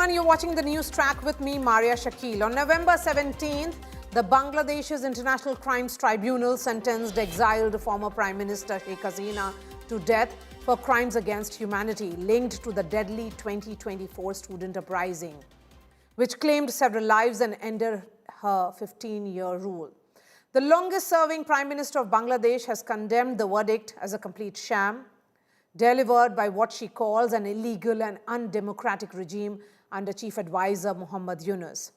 everyone, you're watching the news track with me, Marya, Shakil. On November 17th, the Bangladesh's International Crimes Tribunal sentenced exiled former Prime Minister Sheikh Hasina to death for crimes against humanity linked to the deadly 2024 student uprising, which claimed several lives and ended her 15-year rule. The longest-serving Prime Minister of Bangladesh has condemned the verdict as a complete sham, delivered by what she calls an illegal and undemocratic regime under Chief Advisor Muhammad Yunus.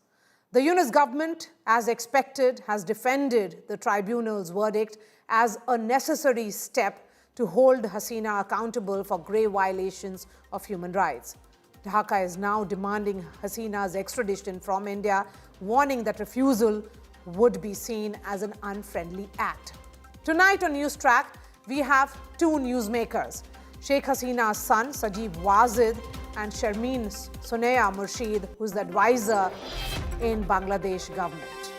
The Yunus government, as expected, has defended the tribunal's verdict as a necessary step to hold Hasina accountable for grave violations of human rights. Dhaka is now demanding Hasina's extradition from India, warning that refusal would be seen as an unfriendly act. Tonight on News Track, we have two newsmakers, Sheikh Hasina's son, Sajib Wazed, and Sharmeen Murshid, who's the advisor in Bangladesh government.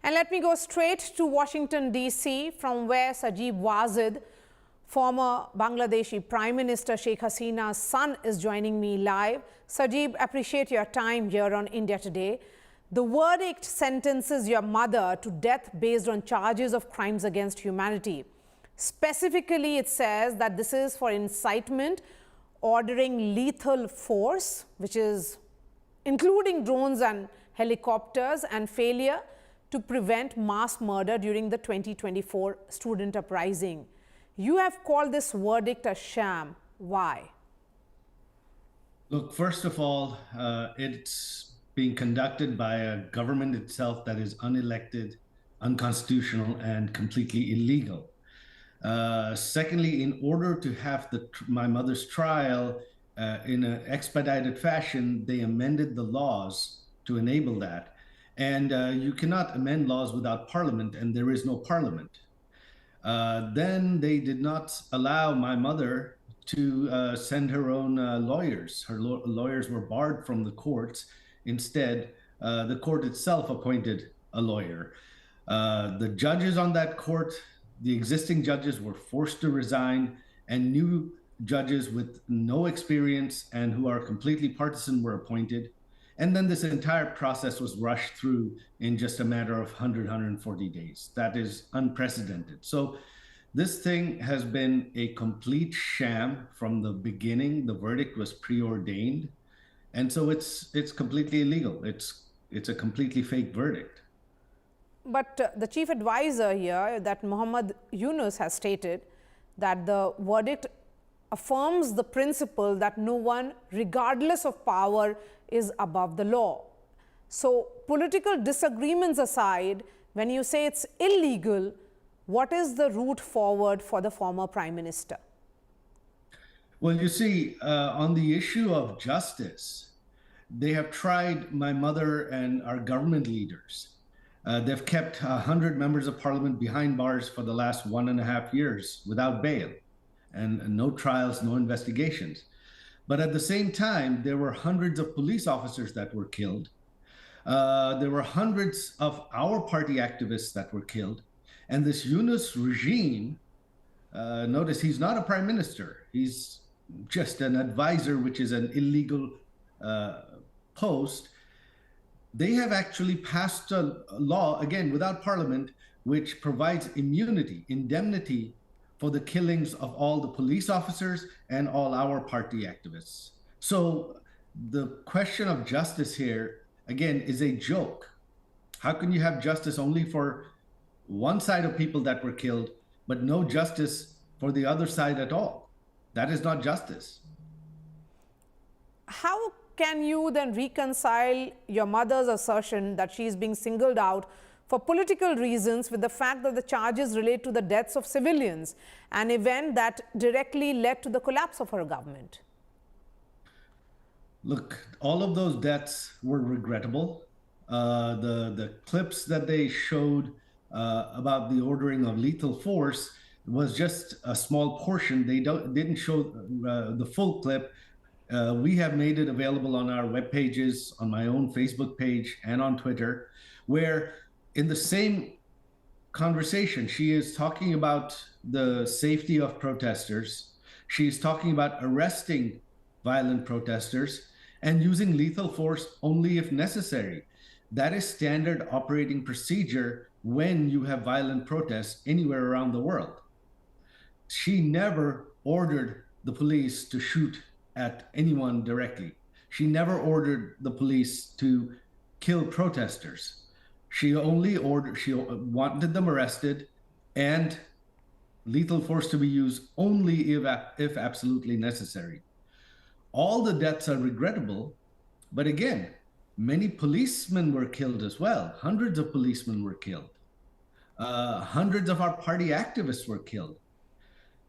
And let me go straight to Washington, D.C., from where Sajib Wazed, former Bangladeshi Prime Minister Sheikh Hasina's son, is joining me live. Sajib, appreciate your time here on India Today. The verdict sentences your mother to death based on charges of crimes against humanity. Specifically, it says that this is for incitement, ordering lethal force, which is including drones and helicopters, and failure to prevent mass murder during the 2024 student uprising. You have called this verdict a sham. Why? Look, first of all, it's being conducted by a government itself that is unelected, unconstitutional, and completely illegal. Secondly, in order to have my mother's trial in an expedited fashion, they amended the laws to enable that. And you cannot amend laws without parliament, and there is no parliament. Then they did not allow my mother to send her own lawyers. Her lawyers were barred from the courts. Instead, the court itself appointed a lawyer. The judges on that court, the existing judges, were forced to resign, and new judges with no experience and who are completely partisan were appointed. And then this entire process was rushed through in just a matter of 140 days. That is unprecedented. So this thing has been a complete sham from the beginning. The verdict was preordained. And so it's completely illegal. It's a completely fake verdict. But the chief advisor here, that Muhammad Yunus, has stated that the verdict affirms the principle that no one, regardless of power, is above the law. So political disagreements aside, when you say it's illegal, what is the route forward for the former prime minister? Well, you see, on the issue of justice, they have tried my mother and our government leaders. They've kept 100 members of parliament behind bars for the last 1.5 years without bail, and no trials, no investigations. But at the same time, there were hundreds of police officers that were killed. There were hundreds of our party activists that were killed. And this Yunus regime, notice he's not a prime minister. He's just an advisor, which is an illegal post. They have actually passed a law, again, without parliament, which provides immunity, indemnity, for the killings of all the police officers and all our party activists. So the question of justice here, again, is a joke. How can you have justice only for one side of people that were killed, but no justice for the other side at all? That is not justice. How can you then reconcile your mother's assertion that she is being singled out for political reasons with the fact that the charges relate to the deaths of civilians, an event that directly led to the collapse of her government? Look, all of those deaths were regrettable. The clips that they showed about the ordering of lethal force was just a small portion. They didn't show the full clip. We have made it available on our web pages, on my own Facebook page, and on Twitter, where in the same conversation. She is talking about the safety of protesters. She's talking about arresting violent protesters and using lethal force only if necessary. That is standard operating procedure when you have violent protests anywhere around the world. She never ordered the police to shoot at anyone directly. She never ordered the police to kill protesters. She wanted them arrested and lethal force to be used only if absolutely necessary. All the deaths are regrettable, but again, many policemen were killed as well. Hundreds of policemen were killed. Hundreds of our party activists were killed.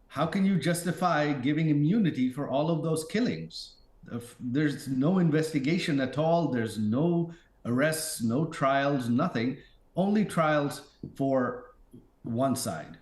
How can you justify giving immunity for all of those killings? There's no investigation at all. There's no arrests, no trials, nothing. Only trials for one side.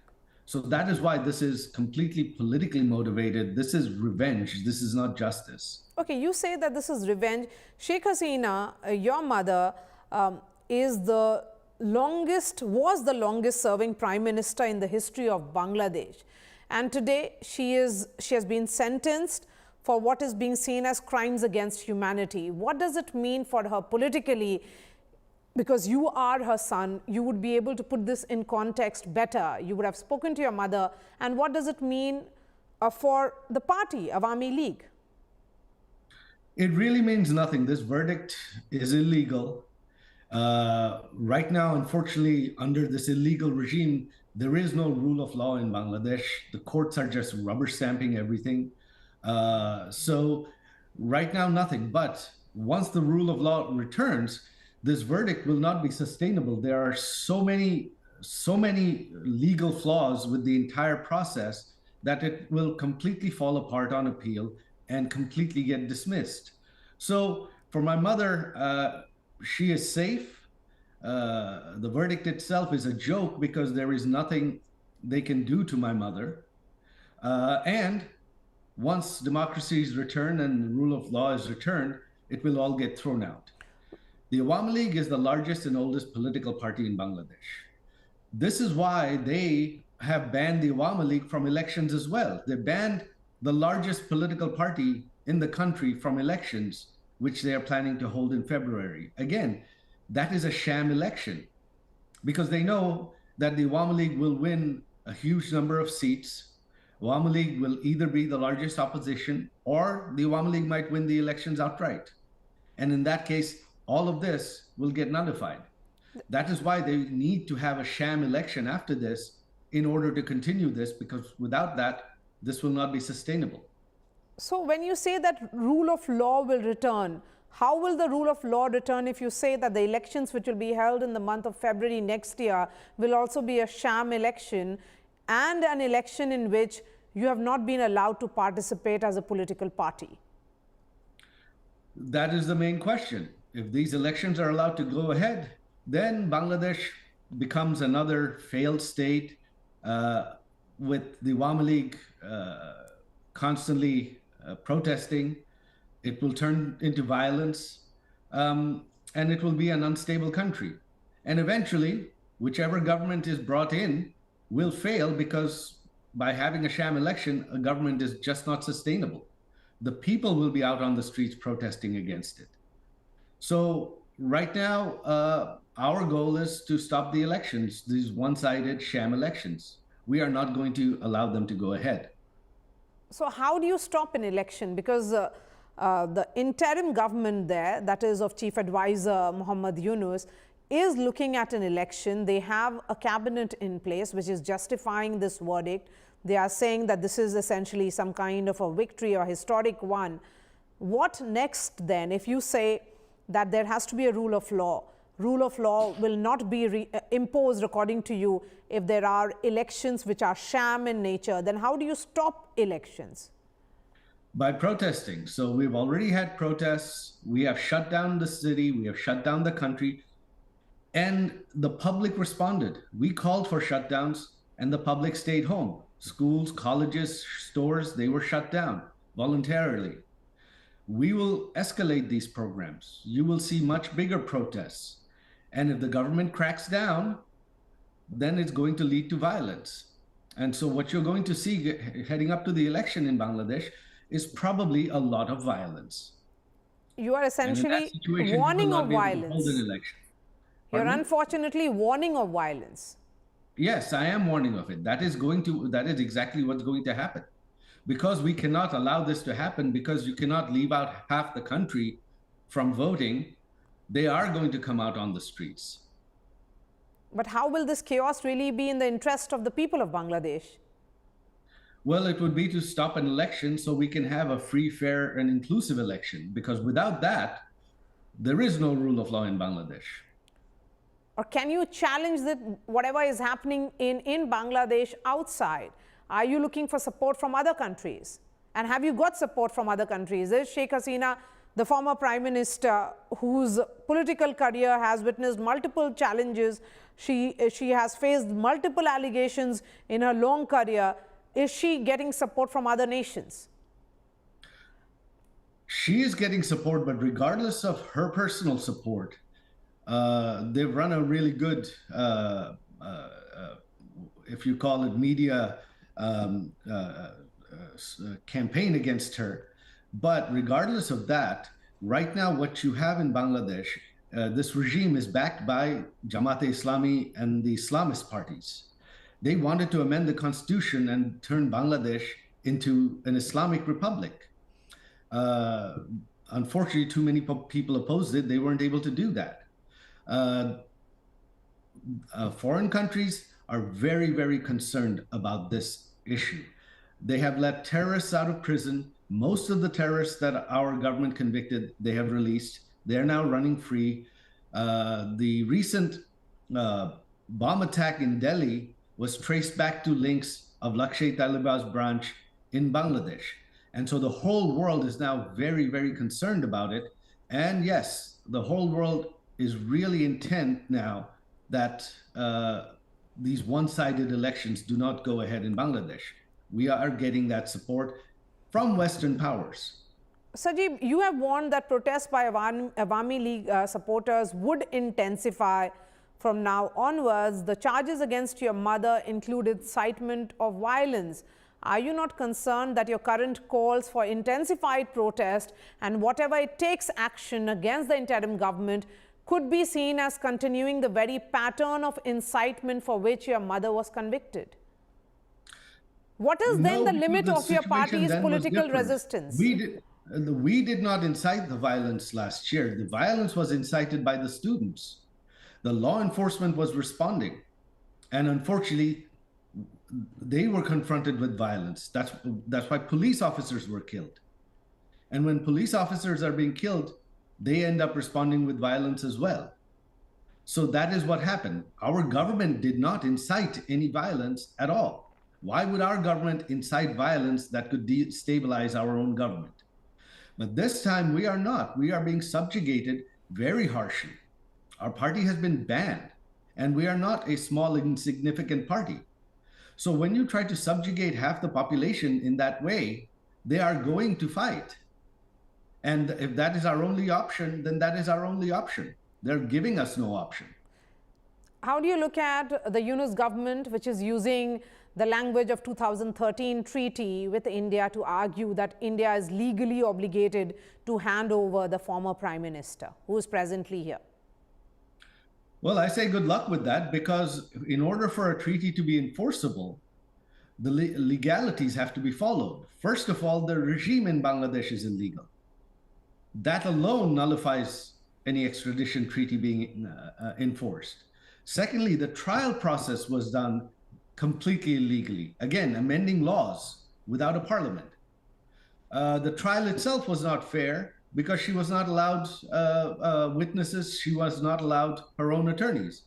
So that is why this is completely politically motivated. This is revenge. This is not justice. Okay, you say that this is revenge. Sheikh Hasina, your mother, was the longest serving prime minister in the history of Bangladesh. And today she has been sentenced for what is being seen as crimes against humanity. What does it mean for her politically? Because you are her son, you would be able to put this in context better. You would have spoken to your mother. And what does it mean for the party, Awami League? It really means nothing. This verdict is illegal. Right now, unfortunately, under this illegal regime, there is no rule of law in Bangladesh. The courts are just rubber stamping everything. So right now, nothing. But once the rule of law returns, this verdict will not be sustainable. There are so many legal flaws with the entire process that it will completely fall apart on appeal and completely get dismissed. So for my mother, she is safe. The verdict itself is a joke because there is nothing they can do to my mother. And once democracy is returned and the rule of law is returned, it will all get thrown out. The Awami League is the largest and oldest political party in Bangladesh. This is why they have banned the Awami League from elections as well. They banned the largest political party in the country from elections, which they are planning to hold in February. Again, that is a sham election because they know that the Awami League will win a huge number of seats. Awami League will either be the largest opposition or the Awami League might win the elections outright. And in that case, all of this will get nullified. That is why they need to have a sham election after this in order to continue this, because without that, this will not be sustainable. So when you say that rule of law will return, how will the rule of law return if you say that the elections which will be held in the month of February next year will also be a sham election and an election in which you have not been allowed to participate as a political party? That is the main question. If these elections are allowed to go ahead, then Bangladesh becomes another failed state with the Awami League constantly protesting. It will turn into violence and it will be an unstable country. And eventually, whichever government is brought in will fail because by having a sham election, a government is just not sustainable. The people will be out on the streets protesting against it. So right now, our goal is to stop the elections, these one-sided sham elections. We are not going to allow them to go ahead. So how do you stop an election? Because the interim government there, that is of Chief Advisor Muhammad Yunus, is looking at an election. They have a cabinet in place which is justifying this verdict. They are saying that this is essentially some kind of a victory or historic one. What next then? If you say that there has to be a rule of law will not be imposed according to you if there are elections which are sham in nature, then how do you stop elections? By protesting. So we've already had protests. We have shut down the city. We have shut down the country. And the public responded. We called for shutdowns and the public stayed home. Schools, colleges, stores, they were shut down voluntarily. We will escalate these programs. You will see much bigger protests. And if the government cracks down, then it's going to lead to violence. And so what you're going to see heading up to the election in Bangladesh is probably a lot of violence. You are essentially warning of violence. You're unfortunately warning of violence. Yes, I am warning of it. That is exactly what's going to happen. Because we cannot allow this to happen, because you cannot leave out half the country from voting, they are going to come out on the streets. But how will this chaos really be in the interest of the people of Bangladesh? Well, it would be to stop an election so we can have a free, fair, and inclusive election, because without that, there is no rule of law in Bangladesh. Or can you challenge whatever is happening in Bangladesh outside? Are you looking for support from other countries? And have you got support from other countries? Is Sheikh Hasina, the former Prime Minister, whose political career has witnessed multiple challenges, she has faced multiple allegations in her long career, is she getting support from other nations? She is getting support, but regardless of her personal support, they've run a really good, if you call it media campaign against her. But regardless of that, right now what you have in Bangladesh, this regime is backed by Jamaat-e-Islami and the Islamist parties. They wanted to amend the constitution and turn Bangladesh into an Islamic republic. Unfortunately, too many people opposed it. They weren't able to do that. Foreign countries are very, very concerned about this issue. They have let terrorists out of prison. Most of the terrorists that our government convicted, they have released. They're now running free. The recent bomb attack in Delhi was traced back to links of Lakhshay-e-Taiba's branch in Bangladesh. And so the whole world is now very, very concerned about it. And yes, the whole world is really intent now that these one-sided elections do not go ahead in Bangladesh. We are getting that support from Western powers. Sajib, you have warned that protests by Awami League supporters would intensify from now onwards. The charges against your mother include incitement of violence. Are you not concerned that your current calls for intensified protest and whatever it takes action against the interim government could be seen as continuing the very pattern of incitement for which your mother was convicted? What is then the limit of your party's political resistance? We did not incite the violence last year. The violence was incited by the students. The law enforcement was responding. And unfortunately, they were confronted with violence. That's why police officers were killed. And when police officers are being killed, they end up responding with violence as well. So that is what happened. Our government did not incite any violence at all. Why would our government incite violence that could destabilize our own government? But this time we are not. We are being subjugated very harshly. Our party has been banned, and we are not a small, insignificant party. So when you try to subjugate half the population in that way, they are going to fight. And if that is our only option, then that is our only option. They're giving us no option. How do you look at the Yunus government, which is using the language of 2013 treaty with India to argue that India is legally obligated to hand over the former Prime Minister, who is presently here? Well, I say good luck with that, because in order for a treaty to be enforceable, the legalities have to be followed. First of all, the regime in Bangladesh is illegal. That alone nullifies any extradition treaty being enforced. Secondly, the trial process was done completely illegally. Again, amending laws without a parliament. The trial itself was not fair because she was not allowed witnesses, she was not allowed her own attorneys.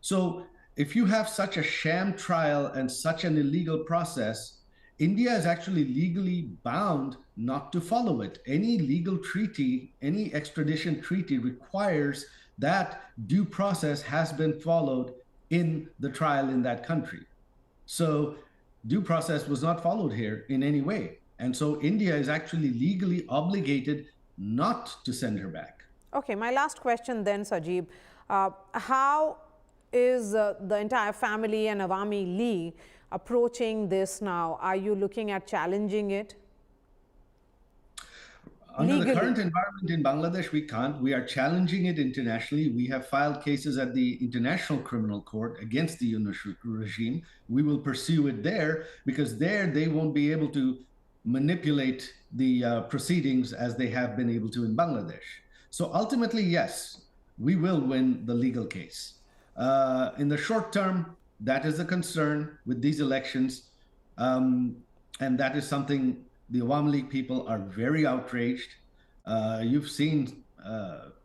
So if you have such a sham trial and such an illegal process, India is actually legally bound not to follow it. Any legal treaty, any extradition treaty requires that due process has been followed in the trial in that country. So due process was not followed here in any way. And so India is actually legally obligated not to send her back. Okay, my last question then, Sajib. How is the entire family and Awami League approaching this now? Are you looking at challenging it? Under Legally? the current environment in Bangladesh, we can't. We are challenging it internationally. We have filed cases at the International Criminal Court against the Yunus regime. We will pursue it there because there they won't be able to manipulate the proceedings as they have been able to in Bangladesh. So ultimately, yes, we will win the legal case. In the short term, that is a concern with these elections. And that is something the Awami League people are very outraged. You've seen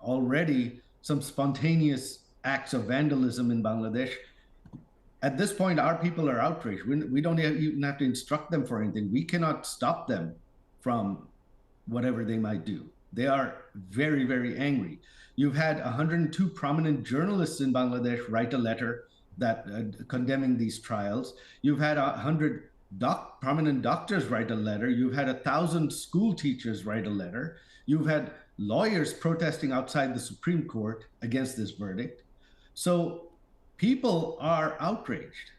already some spontaneous acts of vandalism in Bangladesh. At this point, our people are outraged. We don't even have to instruct them for anything. We cannot stop them from whatever they might do. They are very, very angry. You've had 102 prominent journalists in Bangladesh write a letter that condemning these trials. You've had 100 prominent doctors write a letter. You've had 1,000 school teachers write a letter. You've had lawyers protesting outside the Supreme Court against this verdict. So people are outraged.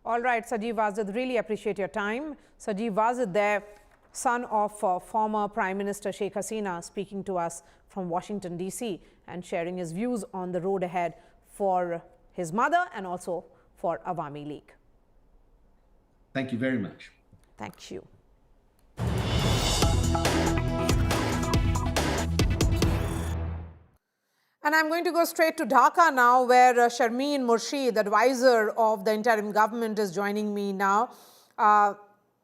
All right, Sajib Wazed, really appreciate your time. Sajib Wazed there, son of former Prime Minister Sheikh Hasina, speaking to us from Washington, D.C. and sharing his views on the road ahead for his mother and also for Awami League. Thank you very much. Thank you. And I'm going to go straight to Dhaka now, where Sharmeen Murshid, advisor of the interim government, is joining me now.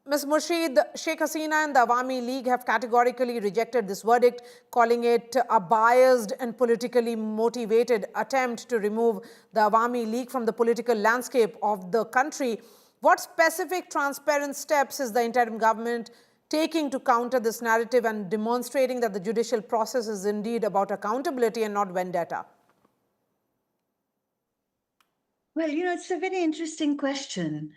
Ms. Murshid, Sheikh Hasina and the Awami League have categorically rejected this verdict, calling it a biased and politically motivated attempt to remove the Awami League from the political landscape of the country. What specific transparent steps is the interim government taking to counter this narrative and demonstrating that the judicial process is indeed about accountability and not vendetta? Well, it's a very interesting question.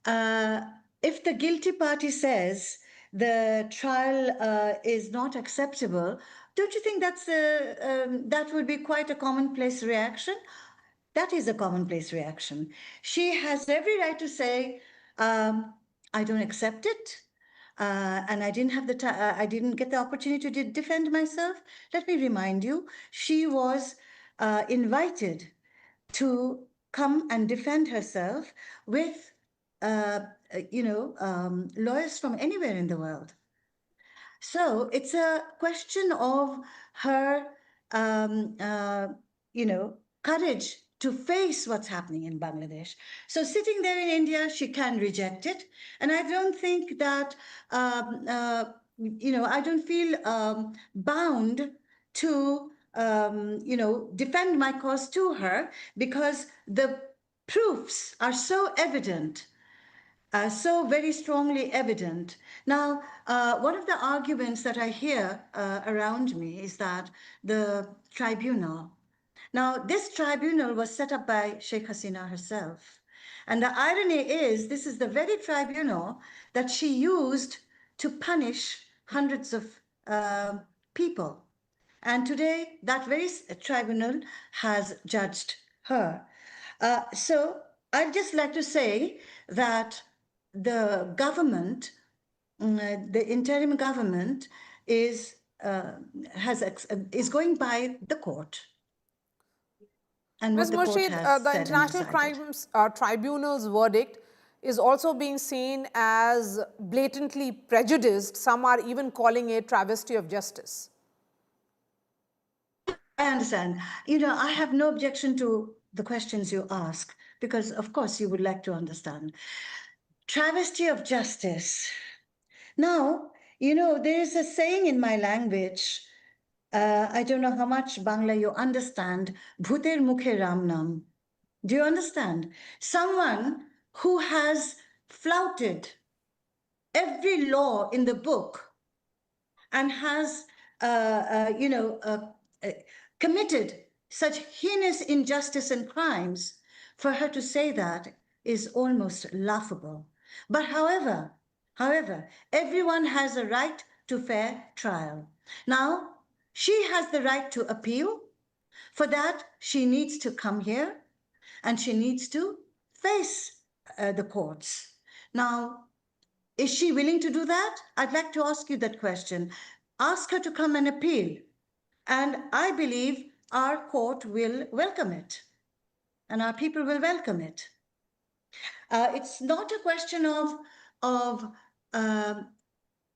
If the guilty party says the trial is not acceptable, don't you think that would be quite a commonplace reaction? That is a commonplace reaction. She has every right to say, I don't accept it, and I didn't have I didn't get the opportunity to defend myself. Let me remind you, she was invited to come and defend herself with, lawyers from anywhere in the world. So it's a question of her, courage to face what's happening in Bangladesh. So sitting there in India, she can reject it. And I don't think that, I don't feel bound to, defend my cause to her, because the proofs are so evident, so very strongly evident. Now, one of the arguments that I hear around me is that the tribunal. Now, this tribunal was set up by Sheikh Hasina herself. And the irony is, this is the very tribunal that she used to punish hundreds of people. And today, that very tribunal has judged her. So I'd just like to say that the government, the interim government, is going by the court. And Ms. Murshid, the International Crimes Tribunal's verdict is also being seen as blatantly prejudiced. Some are even calling it travesty of justice. I understand. I have no objection to the questions you ask, because of course you would like to understand. Travesty of justice. Now, there is a saying in my language, I don't know how much Bangla you understand, bhuter mukhe ram nam. Do you understand? Someone who has flouted every law in the book and has, committed such heinous injustice and crimes, for her to say that is almost laughable. But however, everyone has a right to fair trial. Now, she has the right to appeal. For that, she needs to come here and she needs to face the courts. Now, is she willing to do that? I'd like to ask you that question. Ask her to come and appeal. And I believe our court will welcome it, and our people will welcome it. It's not a question of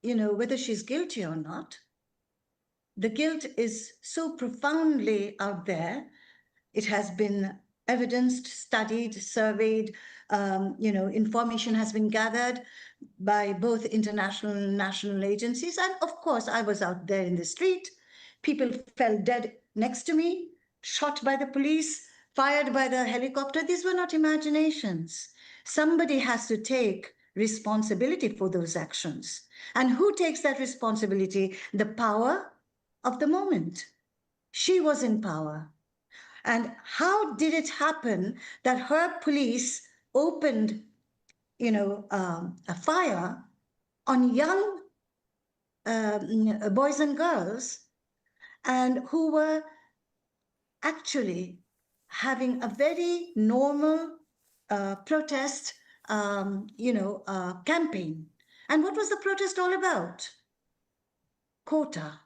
whether she's guilty or not. The guilt is so profoundly out there. It has been evidenced, studied, surveyed. Information has been gathered by both international and national agencies. And of course, I was out there in the street. People fell dead next to me, shot by the police, fired by the helicopter. These were not imaginations. Somebody has to take responsibility for those actions. And who takes that responsibility? The power of the moment. She was in power. And how did it happen that her police opened, a fire on young boys and girls, and who were actually having a very normal protest, campaign? And what was the protest all about? Quota.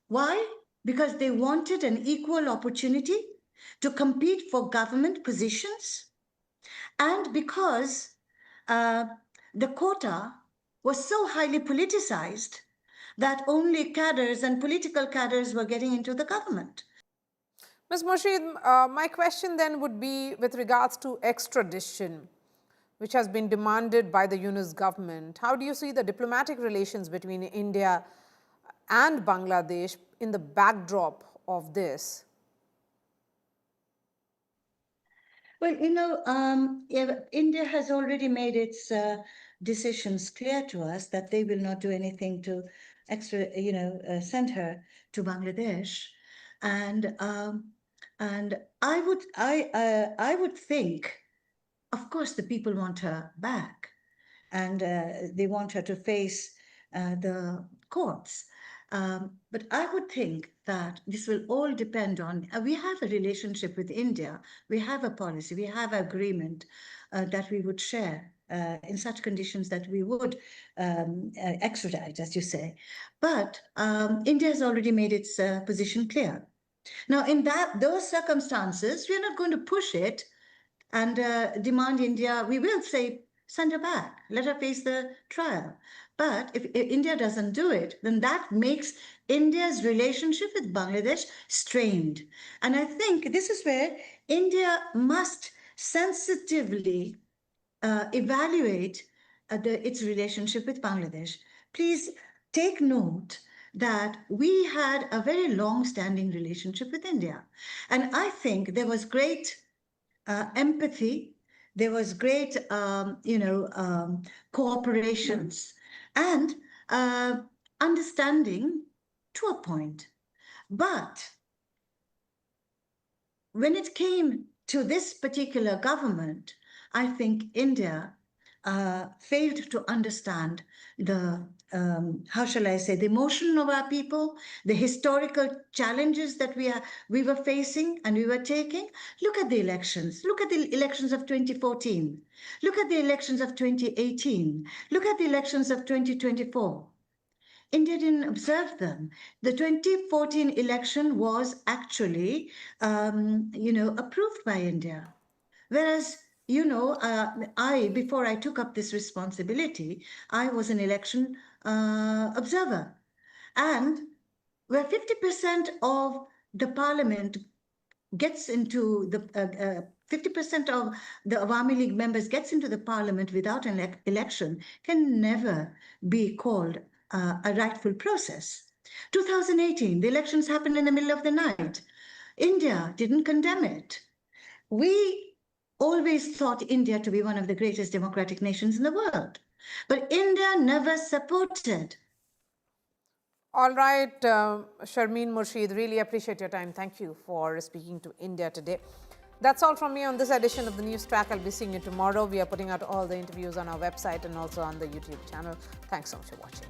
Why? Because they wanted an equal opportunity to compete for government positions, and because the quota was so highly politicized that only cadres and political cadres were getting into the government. Ms. Murshid, my question then would be with regards to extradition, which has been demanded by the Yunus government. How do you see the diplomatic relations between India and Bangladesh in the backdrop of this? Well, India has already made its decisions clear to us that they will not do anything to send her to Bangladesh, and I would think, of course, the people want her back, and they want her to face the courts. But I would think that this will all depend on, we have a relationship with India, we have a policy, we have an agreement that we would share in such conditions that we would extradite, as you say. But India has already made its position clear. Now, in those circumstances, we're not going to push it and demand India. We will say, send her back, let her face the trial. But if India doesn't do it, then that makes India's relationship with Bangladesh strained. And I think this is where India must sensitively evaluate its relationship with Bangladesh. Please take note that we had a very long-standing relationship with India. And I think there was great empathy, there was great, cooperations and understanding to a point. But when it came to this particular government, I think India failed to understand the, the emotion of our people, the historical challenges that we were facing and we were taking. Look at the elections. Look at the elections of 2014. Look at the elections of 2018. Look at the elections of 2024. India didn't observe them. The 2014 election was actually, approved by India. Whereas, before I took up this responsibility, I was an election observer. And where 50% of the parliament gets into the 50% of the Awami League members gets into the parliament without an election can never be called a rightful process. 2018, the elections happened in the middle of the night. India didn't condemn it. We always thought India to be one of the greatest democratic nations in the world, but India never supported. All right, Sharmeen Murshid, really appreciate your time. Thank you for speaking to India today. That's all from me on this edition of the News Track. I'll be seeing you tomorrow. We are putting out all the interviews on our website and also on the YouTube channel. Thanks so much for watching.